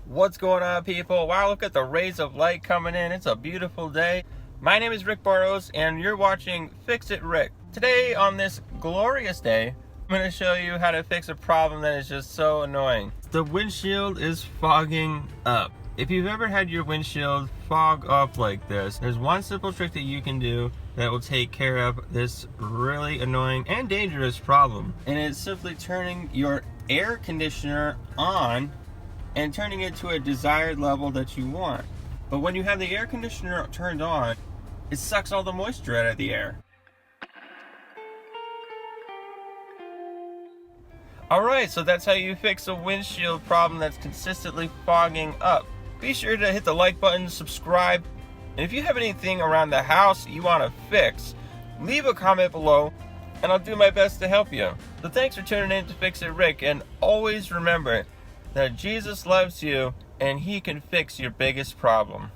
What's going on, people? Wow, look at the rays of light coming in. It's a beautiful day. My name is Rick Barros and you're watching Fix It Rick. Today on this glorious day, I'm going to show you how to fix a problem that is just so annoying. The windshield is fogging up. If you've ever had your windshield fog up like this, there's one simple trick that you can do that will take care of this really annoying and dangerous problem. And it's simply turning your air conditioner on and turning it to a desired level that you want. But when you have the air conditioner turned on, it sucks all the moisture out of the air. Alright, so that's how you fix a windshield problem that's consistently fogging up. Be sure to hit the like button, subscribe, and if you have anything around the house you want to fix, leave a comment below and I'll do my best to help you. So thanks for tuning in to Fix It Rick, and always remember that Jesus loves you and he can fix your biggest problem.